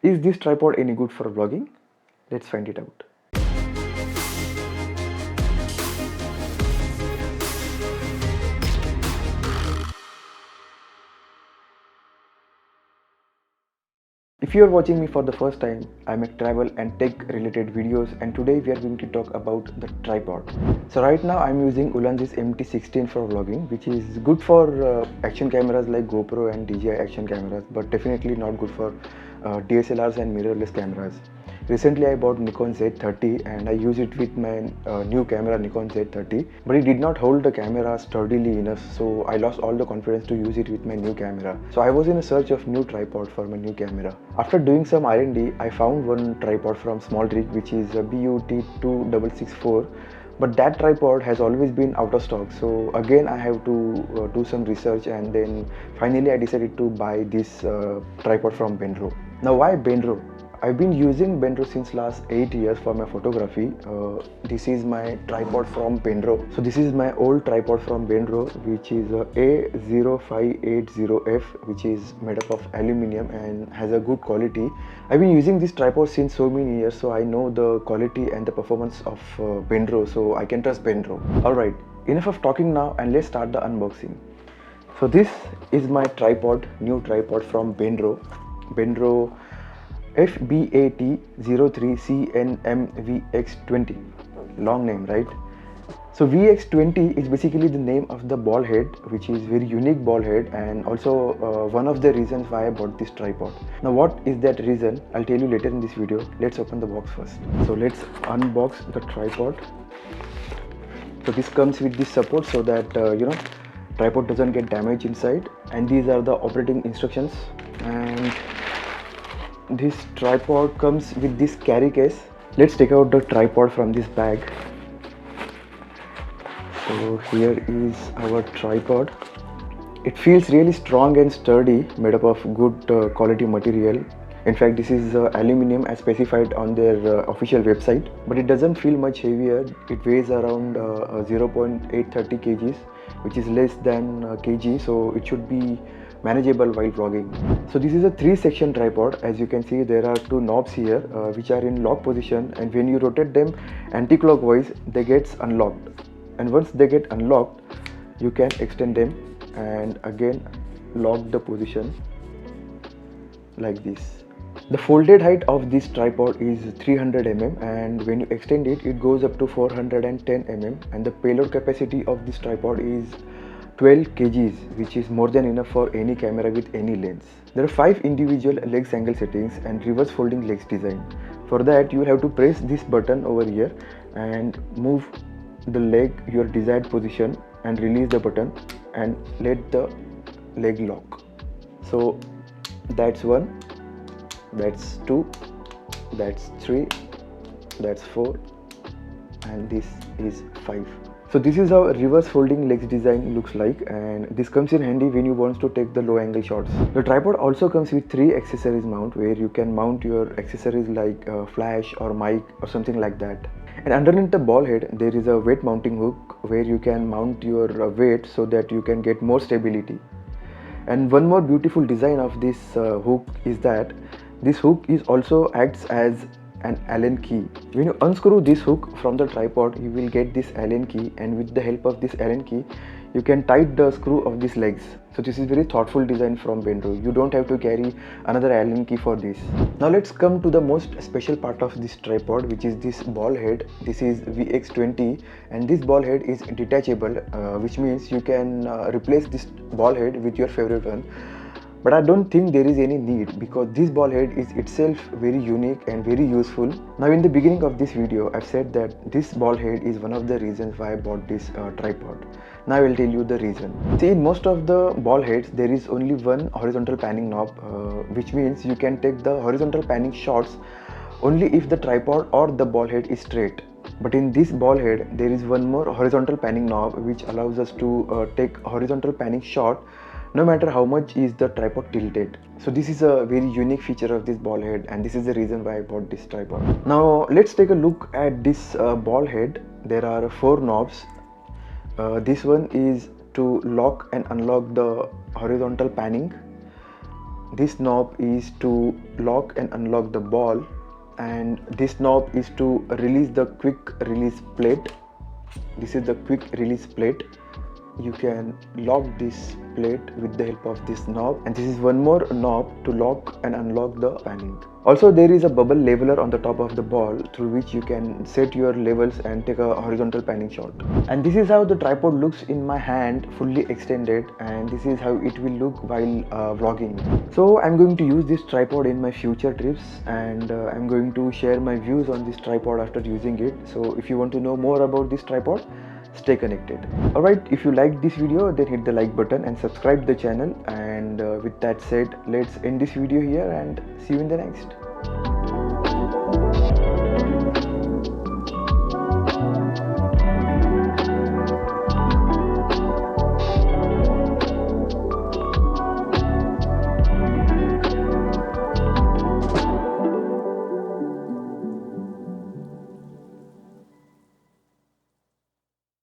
Is this tripod any good for vlogging? Let's find it out. If you are watching me for the first time, I make travel and tech related videos, and today we are going to talk about the tripod. So right now I'm using Ulanzi's MT16 for vlogging, which is good for action cameras like GoPro and DJI action cameras, but definitely not good for DSLRs and mirrorless cameras. Recently I bought Nikon Z30 and I use it with my new camera Nikon Z30, but it did not hold the camera sturdily enough, so I lost all the confidence to use it with my new camera. So I was in a search of new tripod for my new camera. After doing some R&D, I found one tripod from SmallTrick, which is a BUT2664, but that tripod has always been out of stock. So again I have to do some research, and then finally I decided to buy this tripod from Benro. Now why Benro? I've been using Benro since last 8 years for my photography. This is my tripod from Benro. So this is my old tripod from Benro, which is a A0580F, which is made up of aluminium and has a good quality. I've been using this tripod since so many years, so I know the quality and the performance of Benro, so I can trust Benro. Alright, enough of talking now, and let's start the unboxing. So this is my tripod, new tripod from Benro. Benro FBAT03CNM-VX20, long name, right? So VX20 is basically the name of the ball head, which is very unique ball head, and also one of the reasons why I bought this tripod. Now what is that reason? I'll tell you later in this video. Let's open the box first. So let's unbox the tripod. So this comes with this support so that tripod doesn't get damaged inside, and these are the operating instructions. And this tripod comes with this carry case. Let's take out the tripod from this bag. So here is our tripod. It feels really strong and sturdy, made up of good quality material. In fact, this is aluminium as specified on their official website, but it doesn't feel much heavier. It weighs around 0.830 kgs, which is less than kg, so it should be manageable while vlogging. So this is a 3-section tripod. As you can see, there are 2 knobs here which are in lock position, and when you rotate them anti-clockwise, they get unlocked, and once they get unlocked, you can extend them and again lock the position like this. The folded height of this tripod is 300 mm, and when you extend it, it goes up to 410 mm, and the payload capacity of this tripod is 12 kgs, which is more than enough for any camera with any lens. There are 5 individual legs angle settings and reverse folding legs design. For that, you will have to press this button over here and move the leg your desired position and release the button and let the leg lock. So that's 1, that's 2, that's 3, that's 4, and this is 5. So this is how reverse folding legs design looks like, and this comes in handy when you want to take the low angle shots. The tripod also comes with 3 accessories mount, where you can mount your accessories like flash or mic or something like that. And underneath the ball head, there is a weight mounting hook where you can mount your weight so that you can get more stability. And one more beautiful design of this hook is that this hook is also acts as an Allen key. When you unscrew this hook from the tripod, you will get this Allen key, and with the help of this Allen key, you can tighten the screw of these legs. So this is very thoughtful design from Benro. You don't have to carry another Allen key for this. Now let's come to the most special part of this tripod, which is this ball head. This is VX20, and this ball head is detachable, which means you can replace this ball head with your favorite one. But I don't think there is any need, because this ball head is itself very unique and very useful. Now in the beginning of this video, I've said that this ball head is one of the reasons why I bought this tripod. Now I will tell you the reason. See, in most of the ball heads, there is only one horizontal panning knob, which means you can take the horizontal panning shots only if the tripod or the ball head is straight. But in this ball head, there is one more horizontal panning knob which allows us to take horizontal panning shot no matter how much is the tripod tilted. So this is a very unique feature of this ball head, and this is the reason why I bought this tripod. Now let's take a look at this ball head. There are 4 knobs. This one is to lock and unlock the horizontal panning. This knob is to lock and unlock the ball, and this knob is to release the quick release plate. This is the quick release plate. You can lock this plate with the help of this knob, and this is one more knob to lock and unlock the panning. Also, there is a bubble leveler on the top of the ball through which you can set your levels and take a horizontal panning shot. And this is how the tripod looks in my hand, fully extended, and this is how it will look while vlogging. So I'm going to use this tripod in my future trips, and I'm going to share my views on this tripod after using it. So if you want to know more about this tripod, stay connected. Alright, if you liked this video, then hit the like button and subscribe the channel. And with that said, let's end this video here and see you in the next.